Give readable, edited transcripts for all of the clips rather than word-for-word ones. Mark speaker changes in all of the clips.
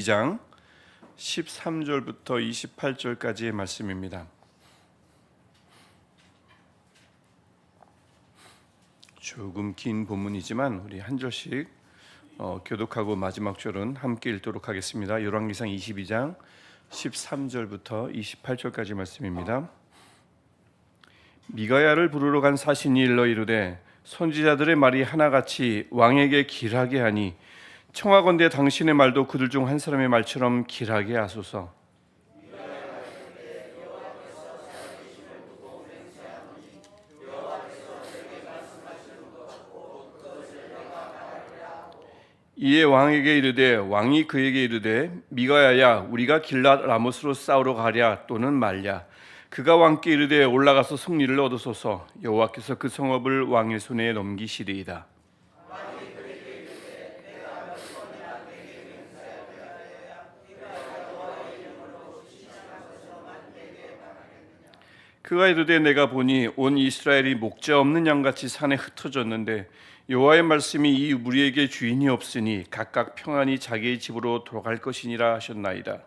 Speaker 1: 2장 13절부터 28절까지의 말씀입니다. 조금 긴 본문이지만 우리 한 절씩 교독하고 마지막 절은 함께 읽도록 하겠습니다. 열왕기상 22장 13절부터 28절까지 말씀입니다. 미가야를 부르러 간 사신이 일러 이르되 선지자들의 말이 하나같이 왕에게 길하게 하니 청하건대 당신의 말도 그들 중 한 사람의 말처럼 길하게 하소서. 이에 왕에게 이르되 왕이 그에게 이르되 미가야야 우리가 길랏 라못으로 싸우러 가랴 또는 말랴. 그가 왕께 이르되 올라가서 승리를 얻으소서. 여호와께서 그 성읍을 왕의 손에 넘기시리이다. 그가 이르되 내가 보니 온 이스라엘이 목자 없는 양같이 산에 흩어졌는데 여호와의 말씀이 이 무리에게 주인이 없으니 각각 평안히 자기의 집으로 돌아갈 것이니라 하셨나이다.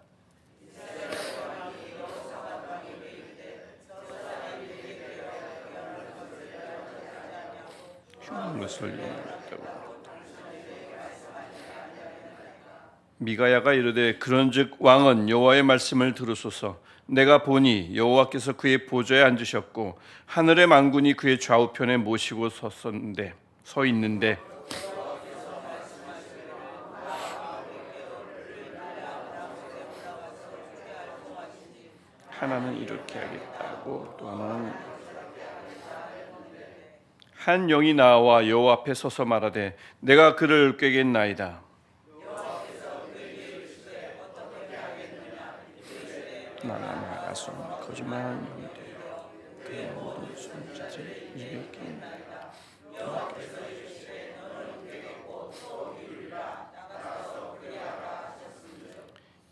Speaker 1: 미가야가 이르되 그런즉 왕은 여호와의 말씀을 들으소서. 내가 보니 여호와께서 그의 보좌에 앉으셨고 하늘의 만군이 그의 좌우편에 모시고 서 있는데 하나는 이렇게 하겠다고 또 하나는 한 영이 나와 여호와 앞에 서서 말하되 내가 그를 꾀겠나이다. 나가서 거짓말하는 영인데 그 모든 손짓을 입에 끼는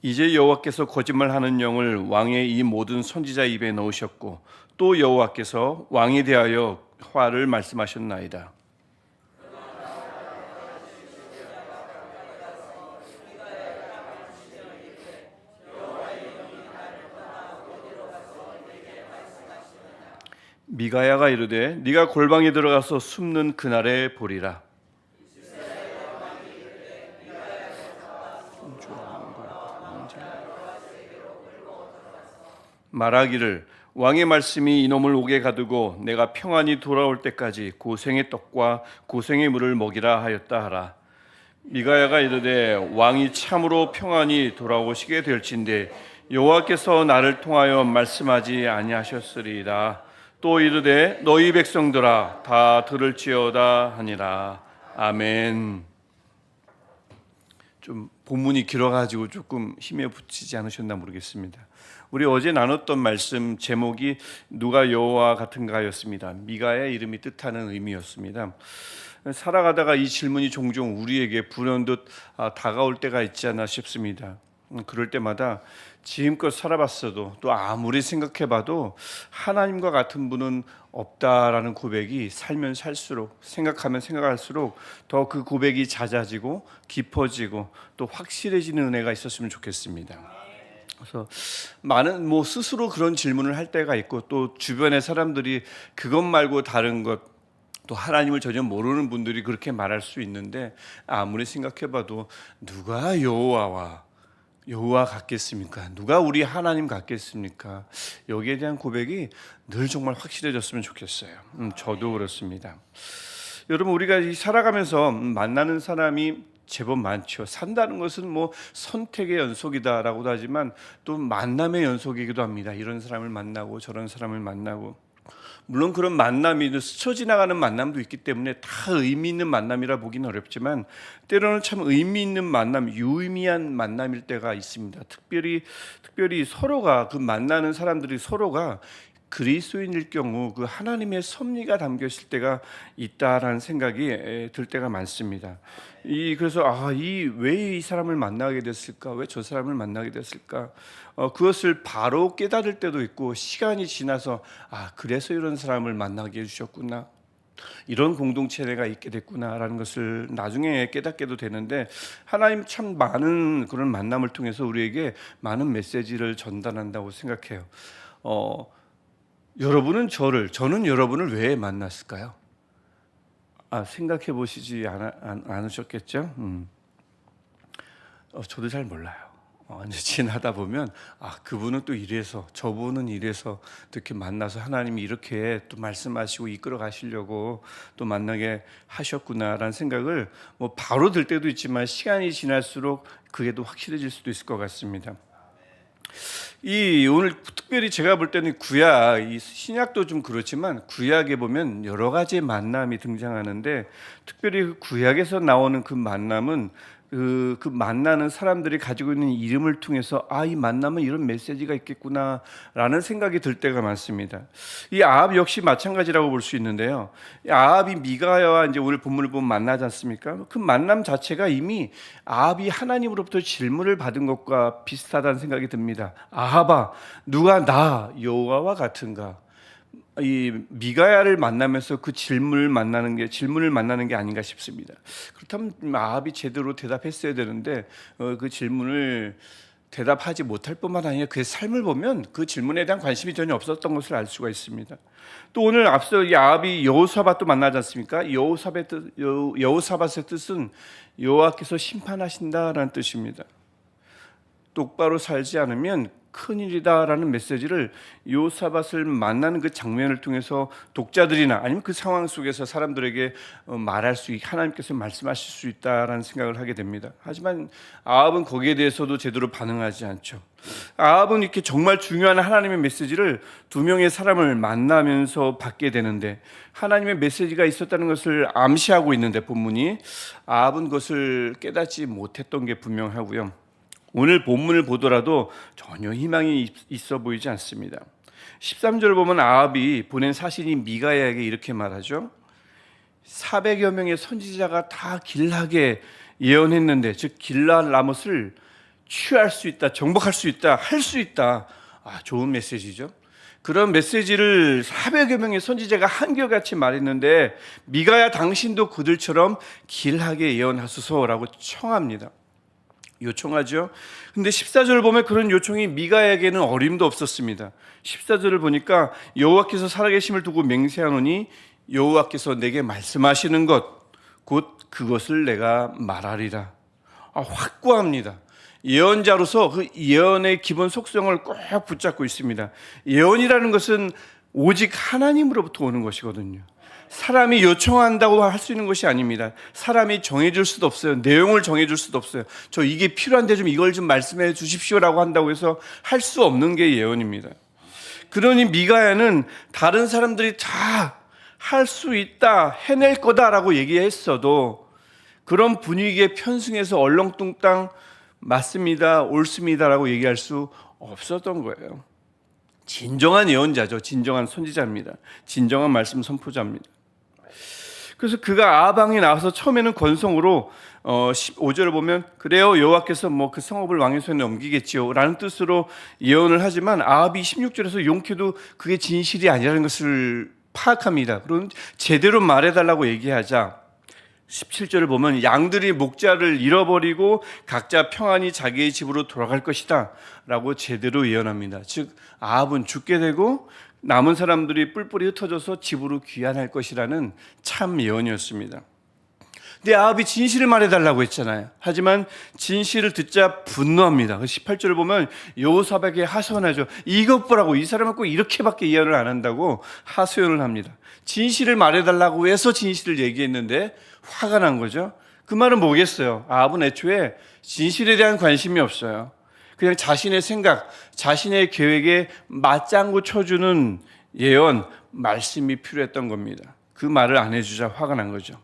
Speaker 1: 이제 여호와께서 거짓말하는 영을 왕의 이 모든 선지자 입에 넣으셨고 또 여호와께서 왕에 대하여 화를 말씀하셨나이다. 미가야가 이르되 네가 골방에 들어가서 숨는 그날에 보리라. 말하기를 왕의 말씀이 이놈을 옥에 가두고 내가 평안히 돌아올 때까지 고생의 떡과 고생의 물을 먹이라 하였다 하라. 미가야가 이르되 왕이 참으로 평안히 돌아오시게 될진데 여호와께서 나를 통하여 말씀하지 아니하셨으리이다. 또 이르되 너희 백성들아 다 들을지어다 하니라. 아멘. 좀 본문이 길어가지고 조금 힘에 붙이지 않으셨나 모르겠습니다. 우리 어제 나눴던 말씀 제목이 누가 여호와 같은가였습니다. 미가의 이름이 뜻하는 의미였습니다. 살아가다가 이 질문이 종종 우리에게 불현듯 다가올 때가 있지 않나 싶습니다. 그럴 때마다 지금껏 살아봤어도 또 아무리 생각해봐도 하나님과 같은 분은 없다라는 고백이 살면 살수록 생각하면 생각할수록 더 그 고백이 잦아지고 깊어지고 또 확실해지는 은혜가 있었으면 좋겠습니다. 그래서 많은 스스로 그런 질문을 할 때가 있고 또 주변의 사람들이 그것 말고 다른 것 또 하나님을 전혀 모르는 분들이 그렇게 말할 수 있는데 아무리 생각해봐도 누가 여호와 같겠습니까? 누가 우리 하나님 같겠습니까? 여기에 대한 고백이 늘 정말 확실해졌으면 좋겠어요. 저도 그렇습니다. 여러분 우리가 살아가면서 만나는 사람이 제법 많죠. 산다는 것은 선택의 연속이다라고도 하지만 또 만남의 연속이기도 합니다. 이런 사람을 만나고 저런 사람을 만나고 물론 그런 만남이 스쳐 지나가는 만남도 있기 때문에 다 의미 있는 만남이라 보기는 어렵지만 때로는 참 의미 있는 만남, 유의미한 만남일 때가 있습니다. 특별히 서로가 그 만나는 사람들이 서로가 그리스도인일 경우 그 하나님의 섭리가 담겨 있을 때가 있다라는 생각이 들 때가 많습니다. 그래서 왜 이 사람을 만나게 됐을까? 왜 저 사람을 만나게 됐을까? 그것을 바로 깨달을 때도 있고 시간이 지나서 그래서 이런 사람을 만나게 해주셨구나. 이런 공동체가 있게 됐구나라는 것을 나중에 깨닫게도 되는데, 하나님 참 많은 그런 만남을 통해서 우리에게 많은 메시지를 전달한다고 생각해요. 여러분은 저는 여러분을 왜 만났을까요? 생각해 보시지 않으셨겠죠? 저도 잘 몰라요. 이제 지나다 보면 그분은 또 이래서, 저분은 이래서 또 이렇게 만나서 하나님이 이렇게 또 말씀하시고 이끌어 가시려고 또 만나게 하셨구나라는 생각을 뭐 바로 들 때도 있지만 시간이 지날수록 그게 더 확실해질 수도 있을 것 같습니다. 오늘 특별히 제가 볼 때는 이 신약도 좀 그렇지만 구약에 보면 여러 가지의 만남이 등장하는데, 특별히 그 구약에서 나오는 그 만남은 그 만나는 사람들이 가지고 있는 이름을 통해서 이 만남은 이런 메시지가 있겠구나라는 생각이 들 때가 많습니다. 이 아합 역시 마찬가지라고 볼 수 있는데요. 아합이 미가야와 이제 오늘 본문을 보면 만나지 않습니까? 그 만남 자체가 이미 아합이 하나님으로부터 질문을 받은 것과 비슷하다는 생각이 듭니다. 아합아, 누가 나 여호와와 같은가? 이 미가야를 만나면서 그 질문을 만나는 게 아닌가 싶습니다. 그렇다면 아합이 제대로 대답했어야 되는데 그 질문을 대답하지 못할 뿐만 아니라 그의 삶을 보면 그 질문에 대한 관심이 전혀 없었던 것을 알 수가 있습니다. 또 오늘 앞서 이 아합이 여호사밧도 만나지 않습니까? 여호사밧의 뜻은 여호와께서 심판하신다라는 뜻입니다. 똑바로 살지 않으면 큰일이다라는 메시지를 여호사밧을 만나는 그 장면을 통해서 독자들이나 아니면 그 상황 속에서 사람들에게 하나님께서 말씀하실 수 있다라는 생각을 하게 됩니다. 하지만 아합은 거기에 대해서도 제대로 반응하지 않죠. 아합은 이렇게 정말 중요한 하나님의 메시지를 두 명의 사람을 만나면서 받게 되는데, 하나님의 메시지가 있었다는 것을 암시하고 있는데 본문이 아합은 그것을 깨닫지 못했던 게 분명하고요. 오늘 본문을 보더라도 전혀 희망이 있어 보이지 않습니다. 13절을 보면 아합이 보낸 사신이 미가야에게 이렇게 말하죠. 400여 명의 선지자가 다 길하게 예언했는데, 즉 길르앗 라못을 취할 수 있다, 정복할 수 있다, 할 수 있다. 좋은 메시지죠. 그런 메시지를 400여 명의 선지자가 한결같이 말했는데, 미가야 당신도 그들처럼 길하게 예언하소서라고 청합니다. 요청하죠. 근데 14절을 보면 그런 요청이 미가야에게는 어림도 없었습니다. 14절을 보니까 여호와께서 살아계심을 두고 맹세하노니 여호와께서 내게 말씀하시는 것 곧 그것을 내가 말하리라. 확고합니다. 예언자로서 그 예언의 기본 속성을 꼭 붙잡고 있습니다. 예언이라는 것은 오직 하나님으로부터 오는 것이거든요. 사람이 요청한다고 할 수 있는 것이 아닙니다. 사람이 정해줄 수도 없어요. 내용을 정해줄 수도 없어요. 저 이게 필요한데 이걸 좀 말씀해 주십시오라고 한다고 해서 할 수 없는 게 예언입니다. 그러니 미가야는 다른 사람들이 다 할 수 있다, 해낼 거다라고 얘기했어도 그런 분위기에 편승해서 얼렁뚱땅 맞습니다, 옳습니다라고 얘기할 수 없었던 거예요. 진정한 예언자죠. 진정한 선지자입니다. 진정한 말씀 선포자입니다. 그래서 그가 아방에 나와서 처음에는 건성으로 15절을 보면 그래요, 여호와께서 그 성읍을 왕의 손에 넘기겠지요 라는 뜻으로 예언을 하지만, 아합이 16절에서 용케도 그게 진실이 아니라는 것을 파악합니다. 그럼 제대로 말해달라고 얘기하자 17절을 보면 양들이 목자를 잃어버리고 각자 평안히 자기의 집으로 돌아갈 것이다 라고 제대로 예언합니다. 즉 아합은 죽게 되고 남은 사람들이 뿔뿔이 흩어져서 집으로 귀환할 것이라는 참 예언이었습니다. 근데 아합이 진실을 말해달라고 했잖아요. 하지만 진실을 듣자 분노합니다. 18절을 보면 여호사밧에게 하소연하죠. 이것 보라고, 이 사람은 꼭 이렇게밖에 예언을 안 한다고 하소연을 합니다. 진실을 말해달라고 해서 진실을 얘기했는데 화가 난 거죠. 그 말은 뭐겠어요? 아합은 애초에 진실에 대한 관심이 없어요. 그냥 자신의 생각, 자신의 계획에 맞장구 쳐주는 예언, 말씀이 필요했던 겁니다. 그 말을 안 해주자 화가 난 거죠.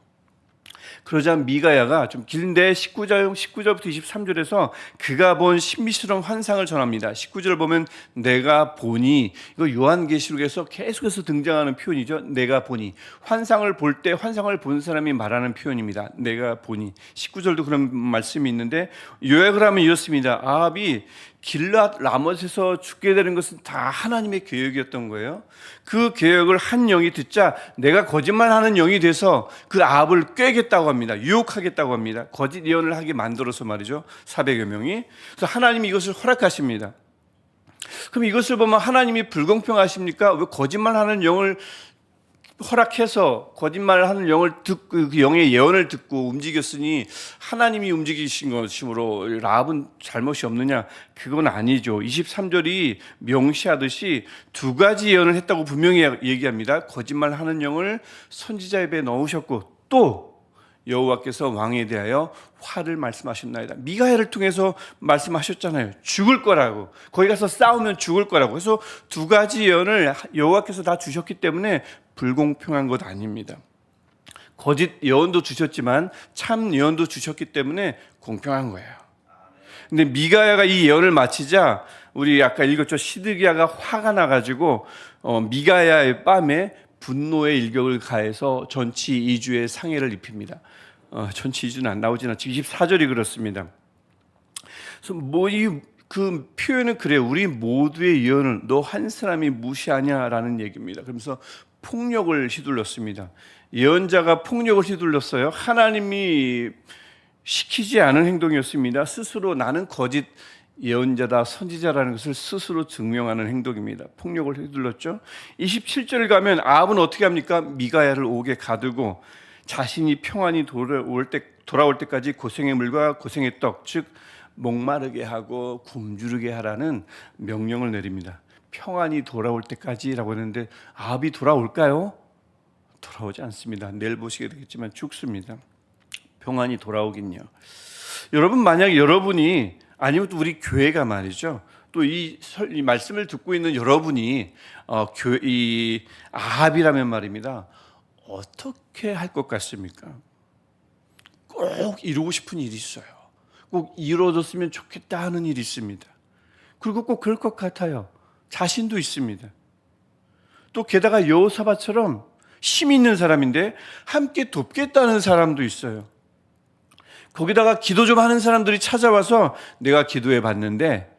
Speaker 1: 그러자 미가야가 좀 긴데 19절부터 23절에서 그가 본 신비스러운 환상을 전합니다. 19절을 보면 내가 보니, 이거 요한계시록에서 계속해서 등장하는 표현이죠. 내가 보니, 환상을 볼 때 환상을 본 사람이 말하는 표현입니다. 내가 보니. 19절도 그런 말씀이 있는데 요약을 하면 이렇습니다. 아합이 길앗 라못에서 죽게 되는 것은 다 하나님의 계획이었던 거예요. 그 계획을 한 영이 듣자 내가 거짓말하는 영이 돼서 그 아합을 꿰겠다고 합니다. 유혹하겠다고 합니다. 거짓 예언을 하게 만들어서 말이죠. 400여 명이. 그래서 하나님이 이것을 허락하십니다. 그럼 이것을 보면 하나님이 불공평하십니까? 왜 거짓말하는 영을 허락해서 거짓말하는 영을 듣고 그 영의 예언을 듣고 움직였으니 하나님이 움직이신 것이므로 라합은 잘못이 없느냐? 그건 아니죠. 23절이 명시하듯이 두 가지 예언을 했다고 분명히 얘기합니다. 거짓말하는 영을 선지자 입에 넣으셨고 또 여호와께서 왕에 대하여 화를 말씀하셨나이다. 미가야를 통해서 말씀하셨잖아요. 죽을 거라고. 거기 가서 싸우면 죽을 거라고. 그래서 두 가지 예언을 여호와께서 다 주셨기 때문에 불공평한 것 아닙니다. 거짓 예언도 주셨지만 참 예언도 주셨기 때문에 공평한 거예요. 근데 미가야가 이 예언을 마치자 우리 아까 읽었죠. 시드기야가 화가 나가지고 미가야의 밤에 분노의 일격을 가해서 전치 2주의 상해를 입힙니다. 전치 2주는 안 나오진 않지. 24절이 그렇습니다. 그래서 그 표현은 그래요. 우리 모두의 예언을 너 한 사람이 무시하냐라는 얘기입니다. 그러면서 폭력을 휘둘렀습니다. 예언자가 폭력을 휘둘렀어요. 하나님이 시키지 않은 행동이었습니다. 스스로 나는 거짓 예언자다, 선지자라는 것을 스스로 증명하는 행동입니다. 폭력을 휘둘렀죠. 27절 가면 아합은 어떻게 합니까? 미가야를 옥에 가두고 자신이 평안히 돌아올 때까지 고생의 물과 고생의 떡, 즉 목마르게 하고 굶주르게 하라는 명령을 내립니다. 평안히 돌아올 때까지라고 했는데 아합이 돌아올까요? 돌아오지 않습니다. 내일 보시게 되겠지만 죽습니다. 평안히 돌아오긴요. 여러분, 만약 여러분이 아니면 또 우리 교회가 말이죠. 또 이 말씀을 듣고 있는 여러분이 이 아합이라면 말입니다. 어떻게 할 것 같습니까? 꼭 이루고 싶은 일이 있어요. 꼭 이루어졌으면 좋겠다 하는 일이 있습니다. 그리고 꼭 그럴 것 같아요. 자신도 있습니다. 또 게다가 여호사밧처럼 힘 있는 사람인데 함께 돕겠다는 사람도 있어요. 거기다가 기도 좀 하는 사람들이 찾아와서 내가 기도해 봤는데,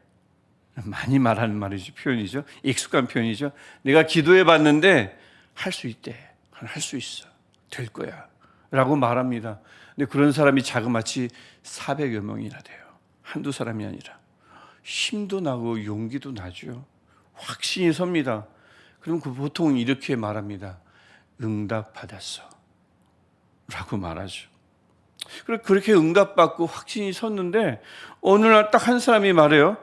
Speaker 1: 많이 말하는 말이죠. 표현이죠. 익숙한 표현이죠. 내가 기도해 봤는데 할 수 있대. 할 수 있어. 될 거야. 라고 말합니다. 근데 그런 사람이 자그마치 400여 명이나 돼요. 한두 사람이 아니라. 힘도 나고 용기도 나죠. 확신이 섭니다. 그럼 보통 이렇게 말합니다. 응답받았어. 라고 말하죠. 그렇게 응답받고 확신이 섰는데 어느 날 딱 한 사람이 말해요.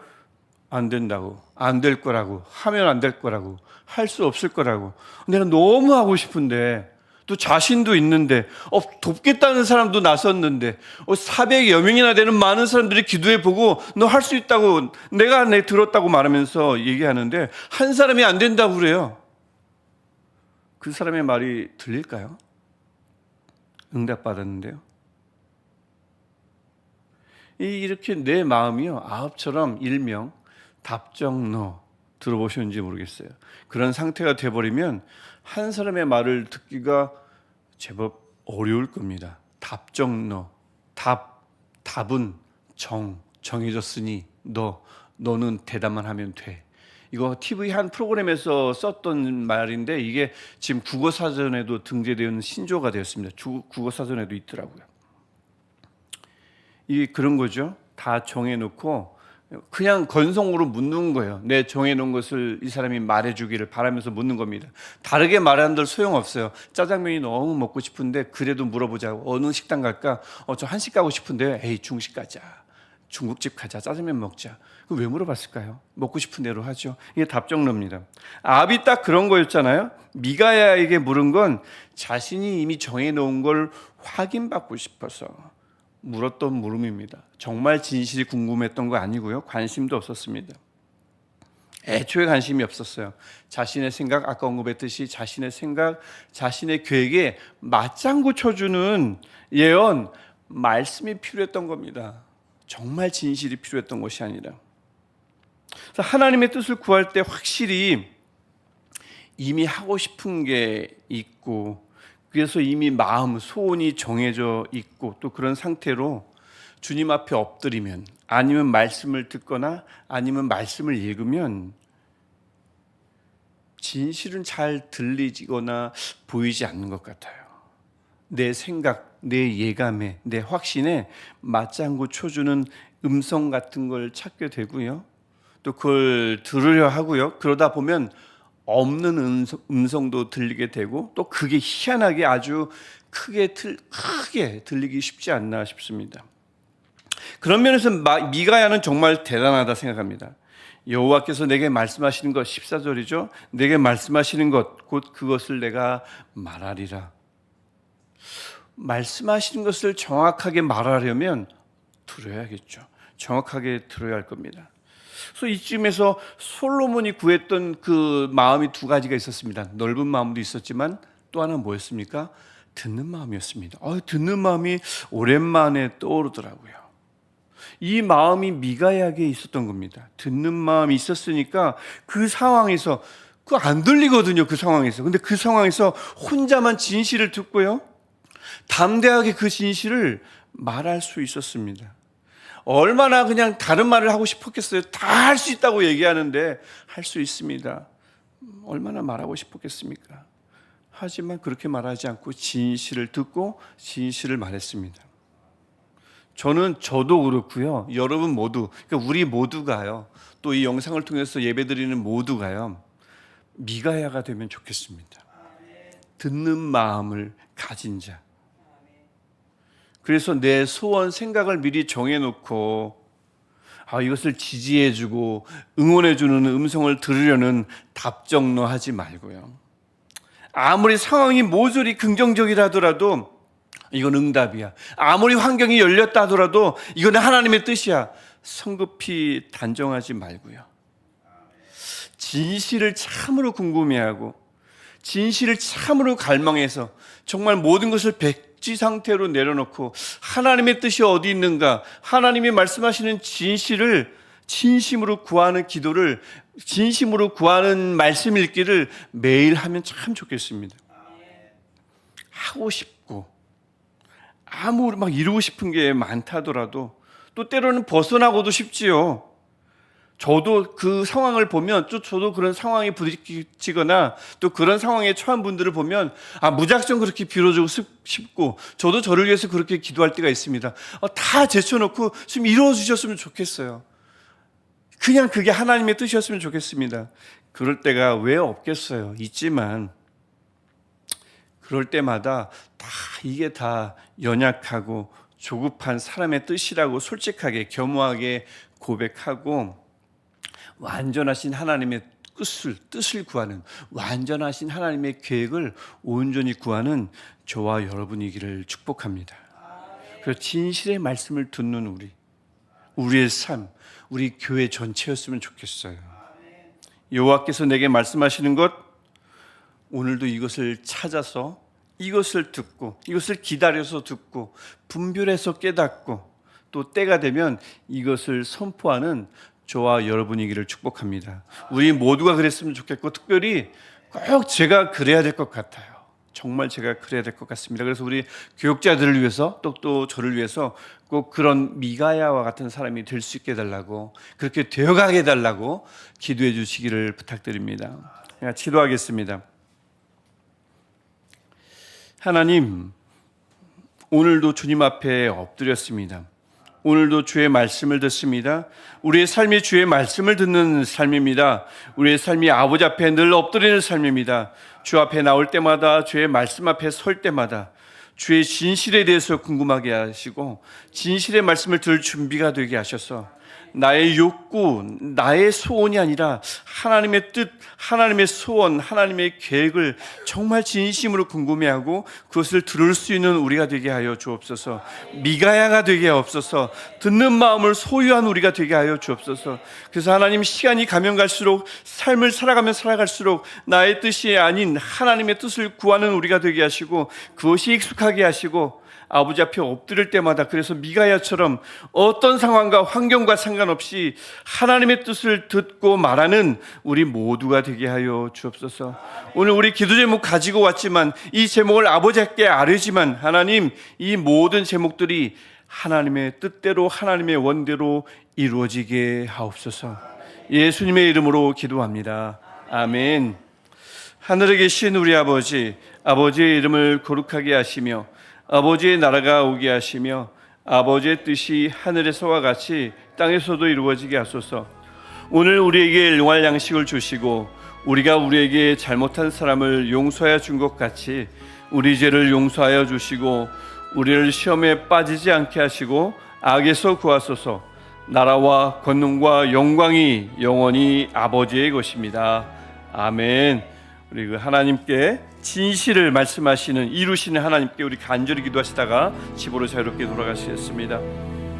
Speaker 1: 안 된다고, 안 될 거라고, 하면 안 될 거라고, 할 수 없을 거라고. 내가 너무 하고 싶은데, 또 자신도 있는데, 돕겠다는 사람도 나섰는데, 400여 명이나 되는 많은 사람들이 기도해 보고 너 할 수 있다고, 내가 들었다고 말하면서 얘기하는데 한 사람이 안 된다고 그래요. 그 사람의 말이 들릴까요? 응답받았는데요. 이렇게 내 마음이요, 아합처럼 일명 답정너 들어보셨는지 모르겠어요. 그런 상태가 돼버리면 한 사람의 말을 듣기가 제법 어려울 겁니다. 답정너, 답은 정해졌으니 너는 대답만 하면 돼. 이거 TV 한 프로그램에서 썼던 말인데 이게 지금 국어사전에도 등재되어 있는 신조어가 되었습니다. 국어사전에도 있더라고요. 그런 거죠. 다 정해놓고 그냥 건성으로 묻는 거예요. 내 정해놓은 것을 이 사람이 말해주기를 바라면서 묻는 겁니다. 다르게 말하는들 소용없어요. 짜장면이 너무 먹고 싶은데 그래도 물어보자고. 어느 식당 갈까? 저 한식 가고 싶은데 에이 중식 가자. 중국집 가자. 짜장면 먹자. 왜 물어봤을까요? 먹고 싶은 대로 하죠. 이게 답정너입니다. 아합이 딱 그런 거였잖아요. 미가야에게 물은 건 자신이 이미 정해놓은 걸 확인받고 싶어서 물었던 물음입니다. 정말 진실이 궁금했던 거 아니고요. 관심도 없었습니다. 애초에 관심이 없었어요. 자신의 생각, 아까 언급했듯이 자신의 생각, 자신의 계획에 맞장구 쳐주는 예언, 말씀이 필요했던 겁니다. 정말 진실이 필요했던 것이 아니라. 그래서 하나님의 뜻을 구할 때 확실히 이미 하고 싶은 게 있고, 그래서 이미 마음, 소원이 정해져 있고, 또 그런 상태로 주님 앞에 엎드리면, 아니면 말씀을 듣거나 아니면 말씀을 읽으면 진실은 잘 들리거나 보이지 않는 것 같아요. 내 생각, 내 예감에, 내 확신에 맞장구 쳐주는 음성 같은 걸 찾게 되고요. 또 그걸 들으려 하고요. 그러다 보면 없는 음성도 들리게 되고, 또 그게 희한하게 아주 크게 들리기 쉽지 않나 싶습니다. 그런 면에서 미가야는 정말 대단하다 생각합니다. 여호와께서 내게 말씀하시는 것, 14절이죠. 내게 말씀하시는 것, 곧 그것을 내가 말하리라. 말씀하시는 것을 정확하게 말하려면 들어야겠죠. 정확하게 들어야 할 겁니다. 그래서 이쯤에서 솔로몬이 구했던 그 마음이 두 가지가 있었습니다. 넓은 마음도 있었지만 또 하나는 뭐였습니까? 듣는 마음이었습니다. 듣는 마음이 오랜만에 떠오르더라고요. 이 마음이 미가야에게 있었던 겁니다. 듣는 마음이 있었으니까 그 상황에서, 그거 안 들리거든요. 그 상황에서. 근데 그 상황에서 혼자만 진실을 듣고요, 담대하게 그 진실을 말할 수 있었습니다. 얼마나 그냥 다른 말을 하고 싶었겠어요. 다 할 수 있다고 얘기하는데 할 수 있습니다. 얼마나 말하고 싶었겠습니까? 하지만 그렇게 말하지 않고 진실을 듣고 진실을 말했습니다. 저도 그렇고요. 여러분 모두, 그러니까 우리 모두가요. 또 이 영상을 통해서 예배드리는 모두가요. 미가야가 되면 좋겠습니다. 듣는 마음을 가진 자. 그래서 내 소원, 생각을 미리 정해놓고 이것을 지지해주고 응원해주는 음성을 들으려는 답정너 하지 말고요. 아무리 상황이 모조리 긍정적이라 하더라도 이건 응답이야. 아무리 환경이 열렸다 하더라도 이건 하나님의 뜻이야. 성급히 단정하지 말고요. 진실을 참으로 궁금해하고 진실을 참으로 갈망해서 정말 모든 것을 백지 상태로 내려놓고 하나님의 뜻이 어디 있는가, 하나님이 말씀하시는 진실을 진심으로 구하는 기도를, 진심으로 구하는 말씀 읽기를 매일 하면 참 좋겠습니다. 하고 싶고 아무리 막 이루고 싶은 게 많다더라도 또 때로는 벗어나고도 싶지요. 저도 그 상황을 보면, 또 저도 그런 상황에 부딪히거나 또 그런 상황에 처한 분들을 보면 무작정 그렇게 빌어주고 싶고, 저도 저를 위해서 그렇게 기도할 때가 있습니다. 다 제쳐놓고 좀 이루어주셨으면 좋겠어요. 그냥 그게 하나님의 뜻이었으면 좋겠습니다. 그럴 때가 왜 없겠어요. 있지만 그럴 때마다 이게 다 연약하고 조급한 사람의 뜻이라고 솔직하게 겸허하게 고백하고, 완전하신 하나님의 뜻을 구하는, 완전하신 하나님의 계획을 온전히 구하는 저와 여러분이기를 축복합니다. 그래서 진실의 말씀을 듣는 우리의 삶, 우리 교회 전체였으면 좋겠어요. 여호와께서 내게 말씀하시는 것, 오늘도 이것을 찾아서, 이것을 듣고, 이것을 기다려서 듣고, 분별해서 깨닫고, 또 때가 되면 이것을 선포하는 저와 여러분이기를 축복합니다. 우리 모두가 그랬으면 좋겠고, 특별히 꼭 제가 그래야 될 것 같아요. 정말 제가 그래야 될 것 같습니다. 그래서 우리 교육자들을 위해서, 또 저를 위해서 꼭 그런 미가야와 같은 사람이 될 수 있게 해달라고, 그렇게 되어가게 해달라고 기도해 주시기를 부탁드립니다. 기도하겠습니다. 하나님, 오늘도 주님 앞에 엎드렸습니다. 오늘도 주의 말씀을 듣습니다. 우리의 삶이 주의 말씀을 듣는 삶입니다. 우리의 삶이 아버지 앞에 늘 엎드리는 삶입니다. 주 앞에 나올 때마다, 주의 말씀 앞에 설 때마다 주의 진실에 대해서 궁금하게 하시고 진실의 말씀을 들을 준비가 되게 하셔서 나의 욕구, 나의 소원이 아니라 하나님의 뜻, 하나님의 소원, 하나님의 계획을 정말 진심으로 궁금해하고 그것을 들을 수 있는 우리가 되게 하여 주옵소서. 미가야가 되게 하옵소서. 듣는 마음을 소유한 우리가 되게 하여 주옵소서. 그래서 하나님, 시간이 가면 갈수록, 삶을 살아가면 살아갈수록 나의 뜻이 아닌 하나님의 뜻을 구하는 우리가 되게 하시고, 그것이 익숙하게 하시고, 아버지 앞에 엎드릴 때마다, 그래서 미가야처럼 어떤 상황과 환경과 상관없이 하나님의 뜻을 듣고 말하는 우리 모두가 되게 하여 주옵소서. 오늘 우리 기도 제목 가지고 왔지만, 이 제목을 아버지께 아뢰지만, 하나님, 이 모든 제목들이 하나님의 뜻대로, 하나님의 원대로 이루어지게 하옵소서. 예수님의 이름으로 기도합니다. 아멘. 하늘에 계신 우리 아버지, 아버지의 이름을 거룩하게 하시며 아버지의 나라가 오게 하시며 아버지의 뜻이 하늘에서와 같이 땅에서도 이루어지게 하소서. 오늘 우리에게 일용할 양식을 주시고, 우리가 우리에게 잘못한 사람을 용서하여 준 것 같이 우리 죄를 용서하여 주시고, 우리를 시험에 빠지지 않게 하시고 악에서 구하소서. 나라와 권능과 영광이 영원히 아버지의 것입니다. 아멘. 우리 그 하나님께 진실을 말씀하시는, 이루시는 하나님께 우리 간절히 기도하시다가 집으로 자유롭게 돌아가시겠습니다.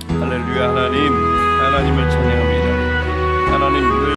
Speaker 1: 할렐루야. 하나님을 찬양합니다. 하나님 늘